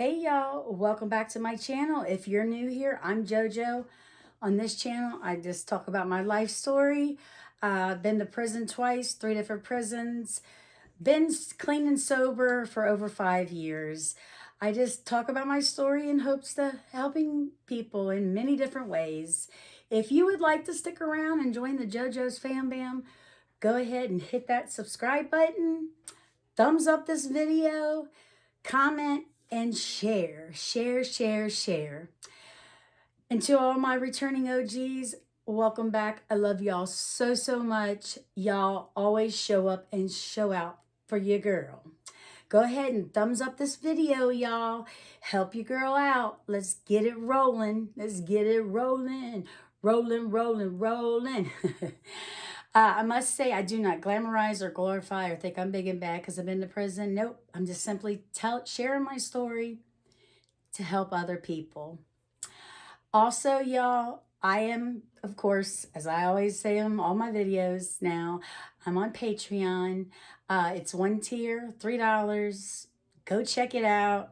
Hey y'all, welcome back to my channel. If you're new here, I'm JoJo. On this channel, I just talk about my life story. Been to prison twice, 3 different prisons. Been clean and sober for over 5 years. I just talk about my story in hopes to helping people in many different ways. If you would like to stick around and join the JoJo's Fam Bam, go ahead and hit that subscribe button. Thumbs up this video, comment, and share. Share. And to all my returning OGs, welcome back. I love y'all so much. Y'all always show up and show out for your girl. Go ahead and thumbs up this video, y'all. Help your girl out. Let's get it rolling. Let's get it rolling. Rolling. I must say, I do not glamorize or glorify or think I'm big and bad because I've been to prison. Nope. I'm just simply sharing my story to help other people. Also, y'all, I am, of course, as I always say in all my videos now, I'm on Patreon. It's one tier, $3. Go check it out.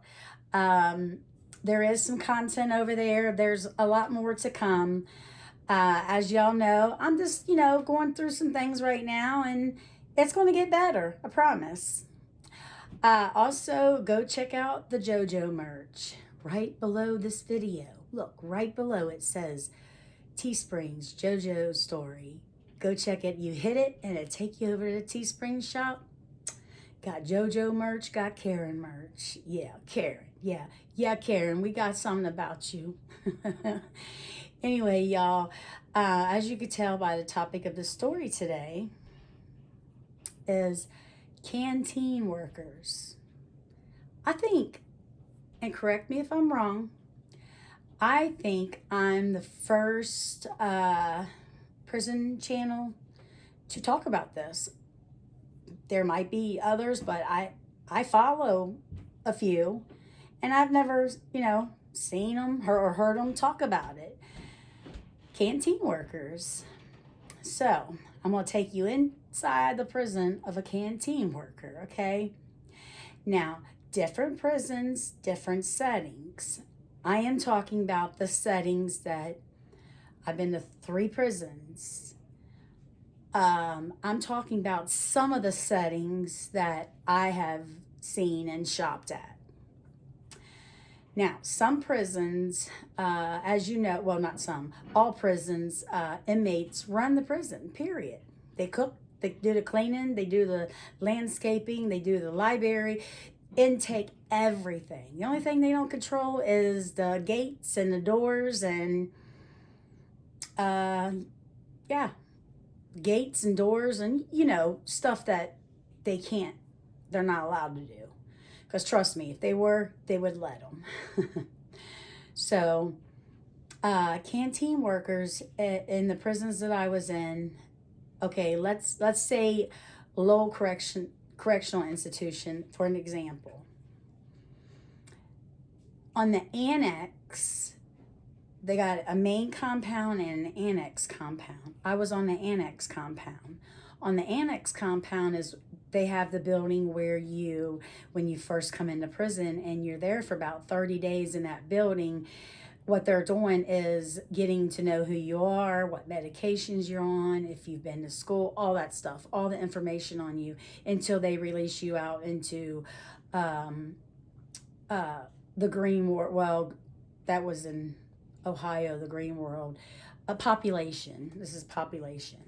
There is some content over there. There's a lot more to come. As y'all know, I'm just, going through some things right now, and it's going to get better. I promise. Also, go check out the JoJo merch right below this video. Look, right below it says Teesprings JoJo Story. Go check it. You hit it, and it'll take you over to the Teespring shop. Got JoJo merch, got Karen merch. Yeah, Karen. Yeah, Karen, we got something about you. Anyway, y'all, as you could tell by the topic of the story today is canteen workers. I think, and correct me if I'm wrong, I think I'm the first prison channel to talk about this. There might be others, but I follow a few, and I've never, seen them or heard them talk about it. Canteen workers. So I'm going to take you inside the prison of a canteen worker, okay? Now, different prisons, different settings. I am talking about the settings that I've been to 3 prisons. I'm talking about some of the settings that I have seen and shopped at. Now, some prisons, as you know, well, not some, all prisons, inmates run the prison, period. They cook, they do the cleaning, they do the landscaping, they do the library, intake, everything. The only thing they don't control is the gates and the doors and, gates and doors and, stuff that they're not allowed to do. Because trust me, if they were, they would let them. So, canteen workers in the prisons that I was in, okay, let's say Lowell Correctional Institution for an example. On the annex, they got a main compound and an annex compound. I was on the annex compound. On the annex compound is they have the building where when you first come into prison and you're there for about 30 days in that building, what they're doing is getting to know who you are, what medications you're on, if you've been to school, all that stuff, all the information on you until they release you out into the green world. Well, that was in Ohio, the green world. Population. This is population.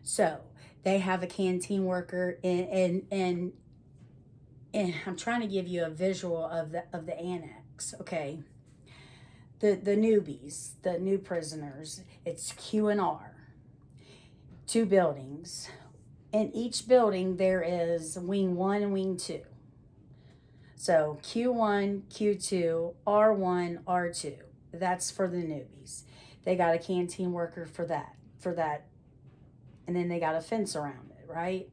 So they have a canteen worker, and I'm trying to give you a visual of the annex. Okay, the newbies, the new prisoners. It's Q and R. 2 buildings. In each building there is wing 1 and wing 2. So Q1, Q2, R1, R2. That's for the newbies. They got a canteen worker for that. And then they got a fence around it, right?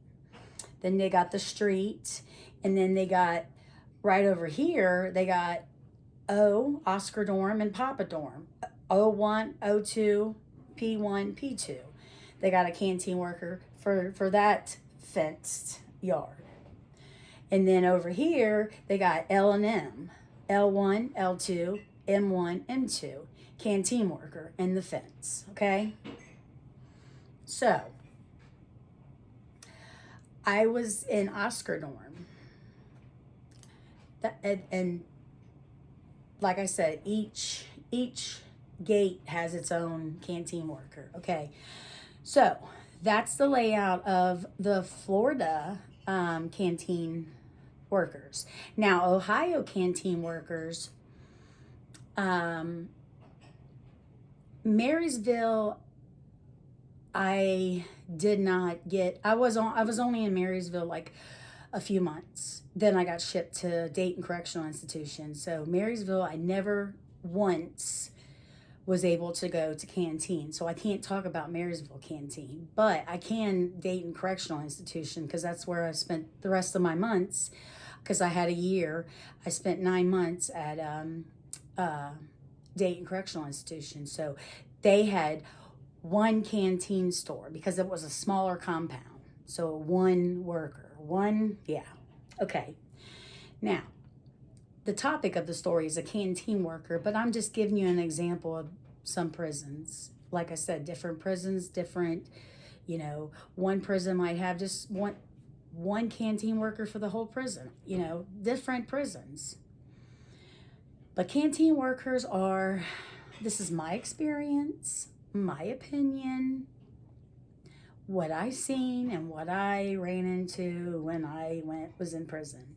Then they got the street. And then they got, right over here, they got O, Oscar Dorm, and Papa Dorm. O1, O2, P1, P2. They got a canteen worker for that fenced yard. And then over here, they got L and M. L1, L2, M1, M2. Canteen worker in the fence, okay? So, I was in Oscar dorm. And like I said, each gate has its own canteen worker, okay? So, that's the layout of the Florida canteen workers. Now, Ohio canteen workers, Marysville, I did not get. I was only in Marysville like a few months. Then I got shipped to Dayton Correctional Institution. So Marysville, I never once was able to go to Canteen. So I can't talk about Marysville Canteen, but I can Dayton Correctional Institution because that's where I spent the rest of my months. Because I had a year, I spent 9 months at Dayton Correctional Institution. So they had one canteen store because it was a smaller compound. So one worker, yeah. Okay. Now, the topic of the story is a canteen worker, but I'm just giving you an example of some prisons. Like I said, different prisons, different, one prison might have just one canteen worker for the whole prison, different prisons. But canteen workers are, this is my experience, my opinion, what I seen and what I ran into when I was in prison.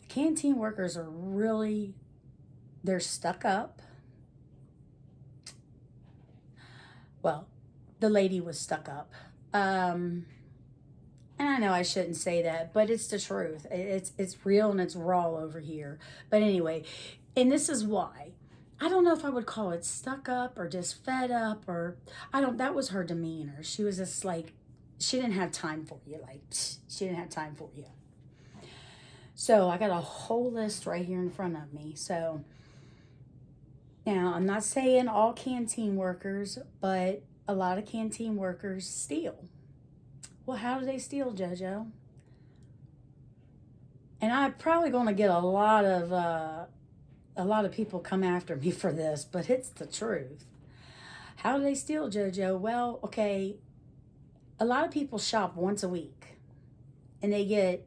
The canteen workers are really, they're stuck up. Well, the lady was stuck up. And I know I shouldn't say that, but it's the truth. It's real and it's raw over here. But anyway, and this is why. I don't know if I would call it stuck up or just fed up or that was her demeanor. She was just like, she didn't have time for you. Like, she didn't have time for you. So I got a whole list right here in front of me. So now I'm not saying all canteen workers, but a lot of canteen workers steal. Well, how do they steal, JoJo? And I'm probably going to get a lot of people come after me for this, but it's the truth. How do they steal, JoJo? Well, okay, a lot of people shop once a week, and they get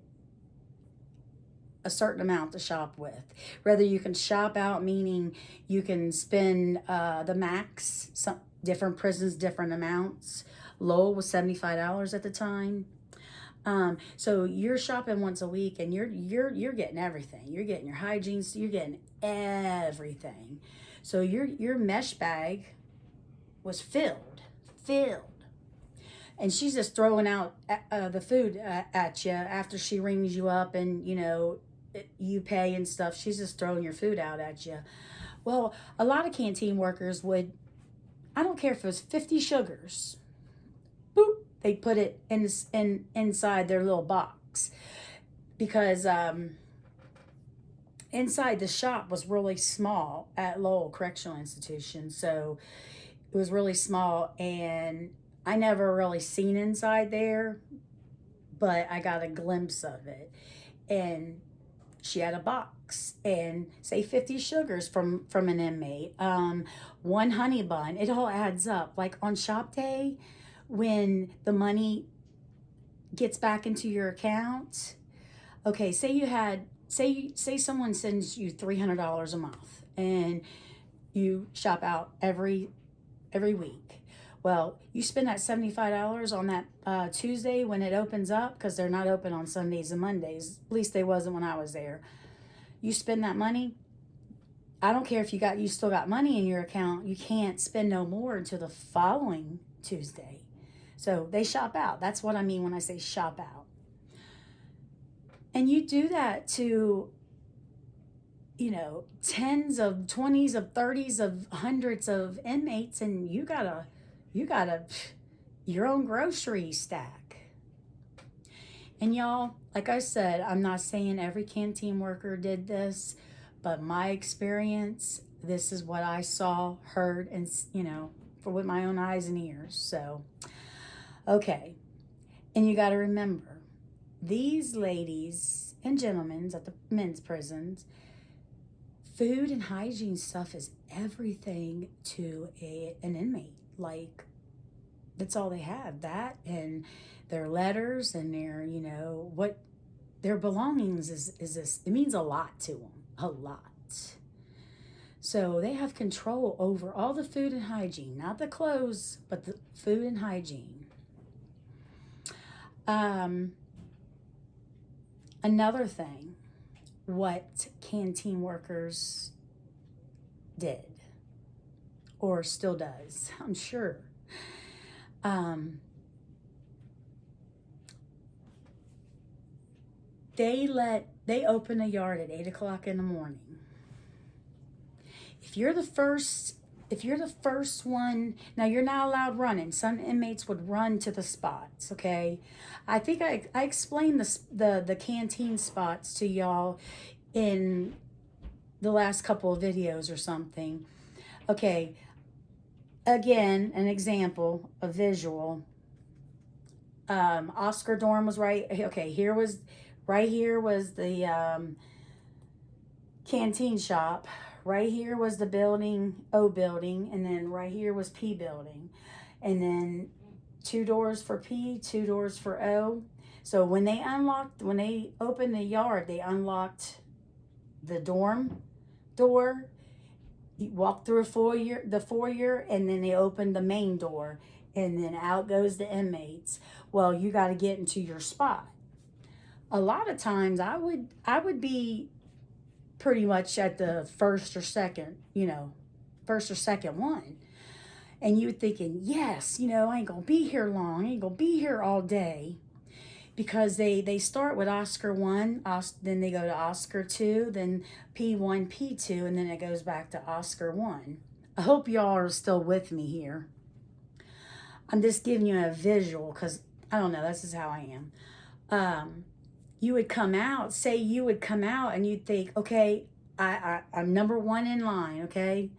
a certain amount to shop with. Whether you can shop out, meaning you can spend the max, some different prisons, different amounts. Lowell was $75 at the time. So you're shopping once a week and you're getting everything. You're getting your hygiene, you're getting everything. So your mesh bag was filled. And she's just throwing out the food at you after she rings you up and, you pay and stuff. She's just throwing your food out at you. Well, a lot of canteen workers would, I don't care if it was 50 sugars, boop, they put it inside their little box because inside the shop was really small at Lowell Correctional Institution. So it was really small and I never really seen inside there, but I got a glimpse of it. And she had a box and say 50 sugars from an inmate, one honey bun. It all adds up. Like on shop day, when the money gets back into your account, okay, say someone sends you $300 a month and you shop out every week. Well, you spend that $75 on that Tuesday when it opens up, because they're not open on Sundays and Mondays. At least they wasn't when I was there. You spend that money. I don't care if you still got money in your account. You can't spend no more until the following Tuesday. So they shop out. That's what I mean when I say shop out. And you do that to, tens of, 20s of, 30s of, hundreds of inmates, and you got your own grocery stack. And y'all, like I said, I'm not saying every canteen worker did this, but my experience, this is what I saw, heard, and, with my own eyes and ears. So, okay. And you got to remember, these ladies and gentlemen at the men's prisons, food and hygiene stuff is everything to an inmate. Like, that's all they have. That and their letters and their, what their belongings is this. It means a lot to them. A lot. So they have control over all the food and hygiene, not the clothes, but the food and hygiene. Another thing, what canteen workers did, or still does, I'm sure. They open a yard at 8 o'clock in the morning. If you're the first one, now you're not allowed running. Some inmates would run to the spots, okay? I think I explained the canteen spots to y'all in the last couple of videos or something. Okay, again, an example, a visual. Oscar dorm was right, okay, right here was the canteen shop. Right here was the building, O building, and then right here was P building. And then 2 doors for P, 2 doors for O. So when they opened the yard, they unlocked the dorm door. You walk through the foyer, and then they opened the main door, and then out goes the inmates. Well, you got to get into your spot. A lot of times I would be pretty much at the first or second one. And you thinking, yes, I ain't gonna be here long. I ain't gonna be here all day. Because they start with Oscar 1, then they go to Oscar 2, then P1, P2, and then it goes back to Oscar 1. I hope y'all are still with me here. I'm just giving you a visual because, I don't know, this is how I am. You would come out and you'd think, okay, I'm number 1 in line, okay?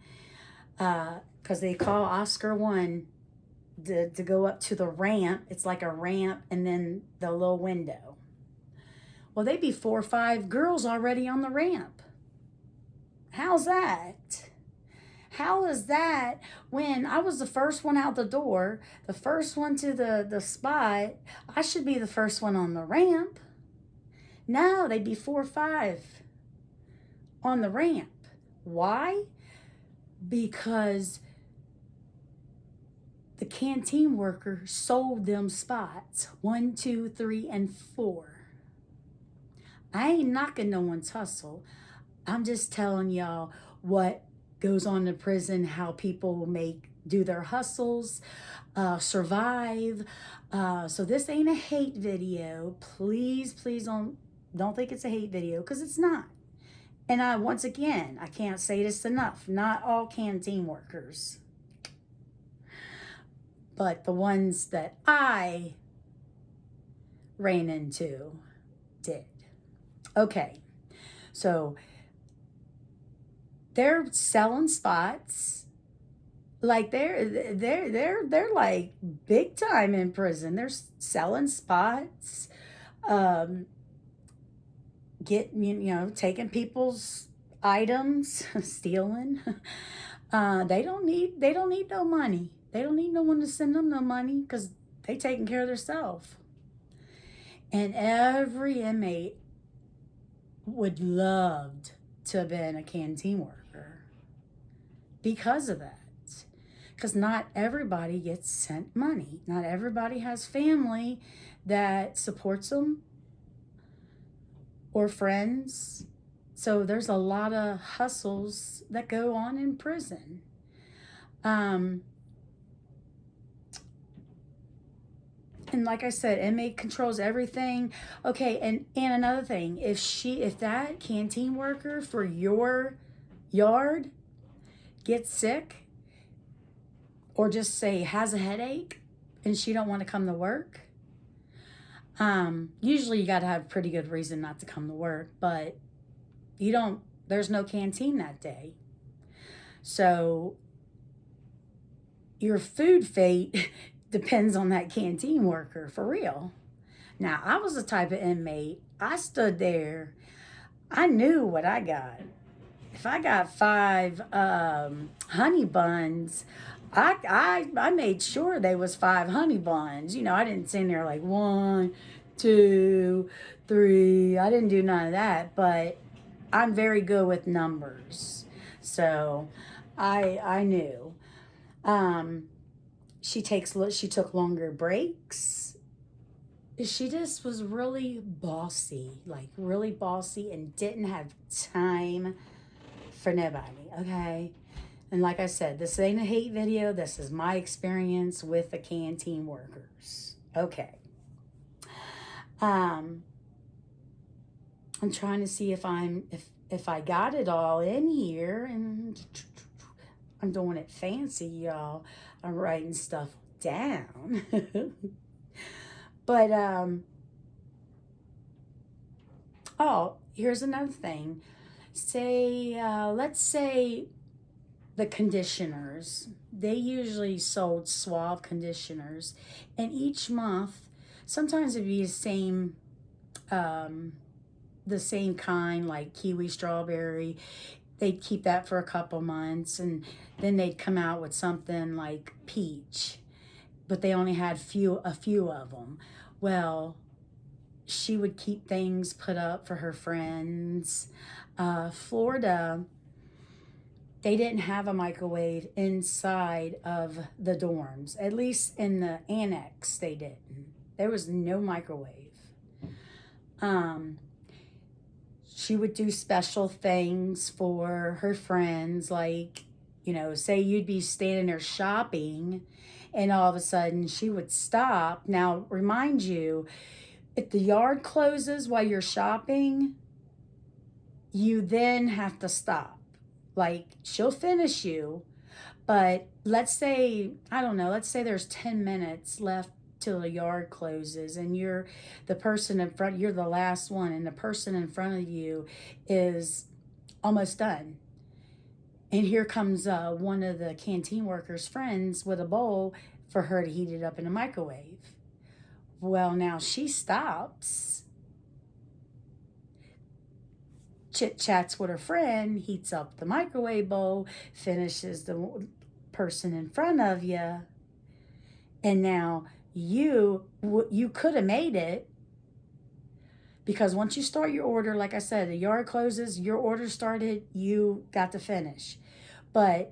Because they call Oscar 1 to go up to the ramp. It's like a ramp and then the little window. Well, they'd be 4 or 5 girls already on the ramp. How's that? How is that when I was the first one out the door, the first one to the spot? I should be the first one on the ramp. No, they'd be 4 or 5 on the ramp. Why? Because the canteen worker sold them spots 1, 2, 3, and 4. I ain't knocking no one's hustle. I'm just telling y'all what goes on in prison, how people do their hustles, survive. So this ain't a hate video. Please don't think it's a hate video, because it's not. And once again, I can't say this enough. Not all canteen workers, but the ones that I ran into did. Okay, so they're selling spots. Like they're like big time in prison. They're selling spots. Taking people's items, stealing. They don't need no money. They don't need no one to send them no money because they taking care of themselves. And every inmate would love to have been a canteen worker because of that. Because not everybody gets sent money. Not everybody has family that supports them or friends. So there's a lot of hustles that go on in prison. And like I said, inmate controls everything. Okay, and another thing, if that canteen worker for your yard gets sick, or just say has a headache and she don't want to come to work, usually you got to have a pretty good reason not to come to work, but there's no canteen that day. So your food fate depends on that canteen worker, for real. Now, I was the type of inmate, I stood there, I knew what I got. if I got 5 honey buns, I made sure they was 5 honey buns. You know, I didn't sit there like 1, 2, 3. I didn't do none of that, but I'm very good with numbers. So I knew. Um, she took longer breaks. She just was really bossy, like really bossy, and didn't have time for nobody, okay? And like I said, this ain't a hate video. This is my experience with the canteen workers. Okay. Um, I'm trying to see if I got it all in here, and I'm doing it fancy, y'all. I'm writing stuff down. But oh, here's another thing. Let's say the conditioners. They usually sold Suave conditioners, and each month, sometimes it'd be um, the same kind, like kiwi strawberry. They'd keep that for a couple months, and then they'd come out with something like peach, but they only had a few of them. Well, she would keep things put up for her friends. Florida, they didn't have a microwave inside of the dorms. At least in the annex, they didn't. There was no microwave. Um, she would do special things for her friends, like, you know, say you'd be standing there shopping, and all of a sudden she would stop. Now, remind you, if the yard closes while you're shopping, you then have to stop. Like, she'll finish you, but let's say, I don't know, let's say there's 10 minutes left till the yard closes, and you're the person in front, you're the last one, and the person in front of you is almost done. And here comes one of the canteen workers' friends with a bowl for her to heat it up in a microwave. Well, now she stops, chit chats with her friend, heats up the microwave bowl, finishes the person in front of you, and now you could have made it, because once you start your order, like I said, the yard closes, your order started, you got to finish. But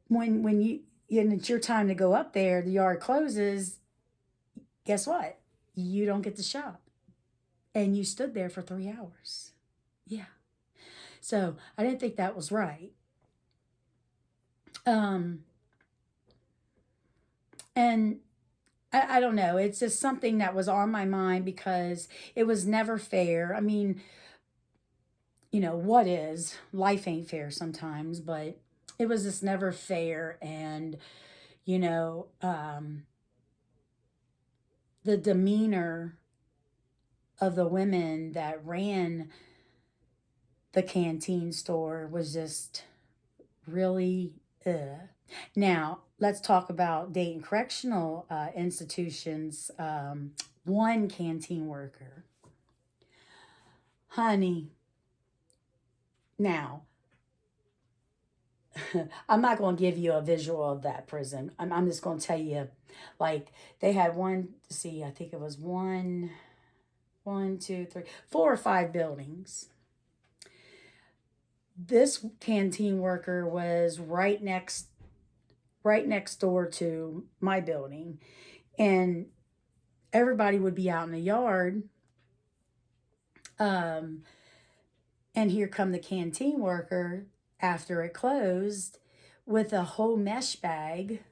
when you and it's your time to go up there, the yard closes, guess what? You don't get to shop. And you stood there for 3 hours. Yeah. So I didn't think that was right. Um, and I don't know. It's just something that was on my mind because it was never fair. I mean, you know, what is? Life ain't fair sometimes, but it was just never fair. And, you know, the demeanor of the women that ran the canteen store was just really ugh. Now, let's talk about Dayton Correctional Institutions. One canteen worker. Honey, now, I'm not going to give you a visual of that prison. I'm just going to tell you, like, they had one, see, I think it was one, two, three, 4 or 5 buildings. This canteen worker was right next door to my building, and everybody would be out in the yard, um, and here come the canteen worker after it closed with a whole mesh bag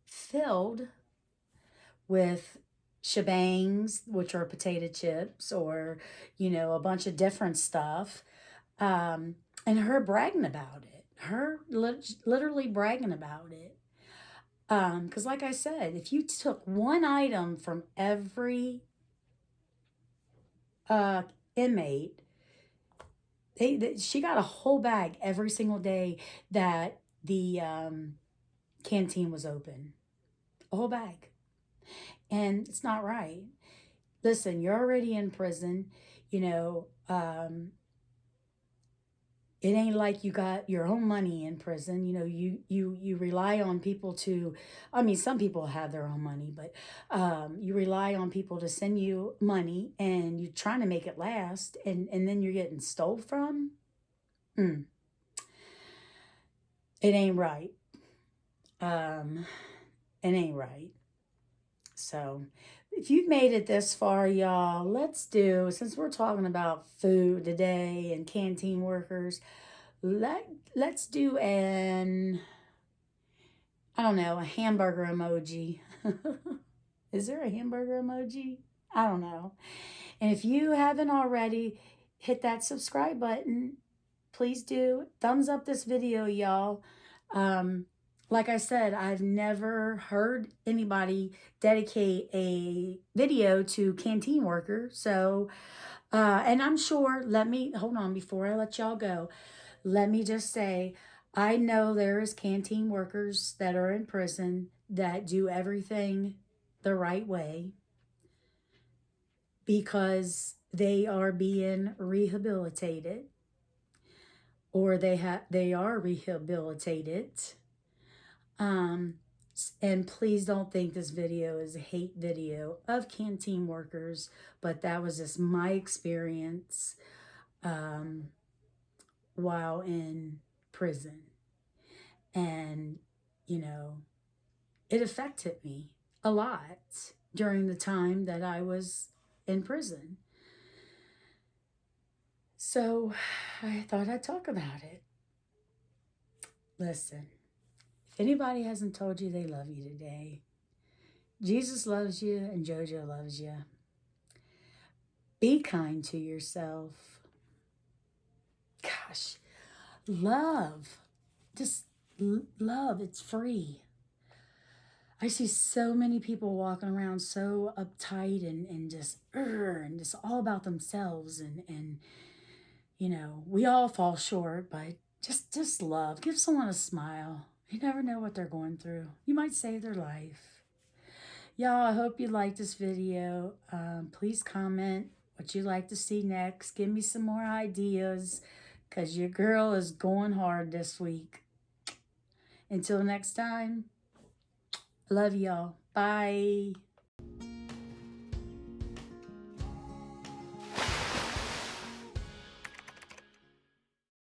filled with shebangs, which are potato chips, or, you know, a bunch of different stuff, and her bragging about it, her literally bragging about it. Because, like I said, if you took one item from every uh, inmate, she got a whole bag every single day that the canteen was open. A whole bag. And it's not right. Listen, you're already in prison. You know, it ain't like you got your own money in prison. You know, you rely on people to, I mean, some people have their own money, but you rely on people to send you money, and you're trying to make it last, and then you're getting stole from. Mm, it ain't right. Um, it ain't right. So, if you've made it this far, y'all, let's do, since we're talking about food today and canteen workers, let let's do an, I don't know, a hamburger emoji. Is there a hamburger emoji? I don't know. And if you haven't already, hit that subscribe button. Please do. Thumbs up this video, y'all. Um, like I said, I've never heard anybody dedicate a video to canteen workers. So, and I'm sure, let me, hold on, before I let y'all go, let me just say, I know there is canteen workers that are in prison that do everything the right way because they are being rehabilitated, or they are rehabilitated. Um, and please don't think this video is a hate video of canteen workers, but that was just my experience um, while in prison. And, you know, it affected me a lot during the time that I was in prison. So I thought I'd talk about it. Listen, if anybody hasn't told you they love you today, Jesus loves you and JoJo loves you. Be kind to yourself. Gosh, love. Just love. It's free. I see so many people walking around so uptight and just all about themselves, and you know, we all fall short, but just love. Give someone a smile. You never know what they're going through. You might save their life. Y'all, I hope you liked this video. Please comment what you'd like to see next. Give me some more ideas, because your girl is going hard this week. Until next time, love y'all. Bye.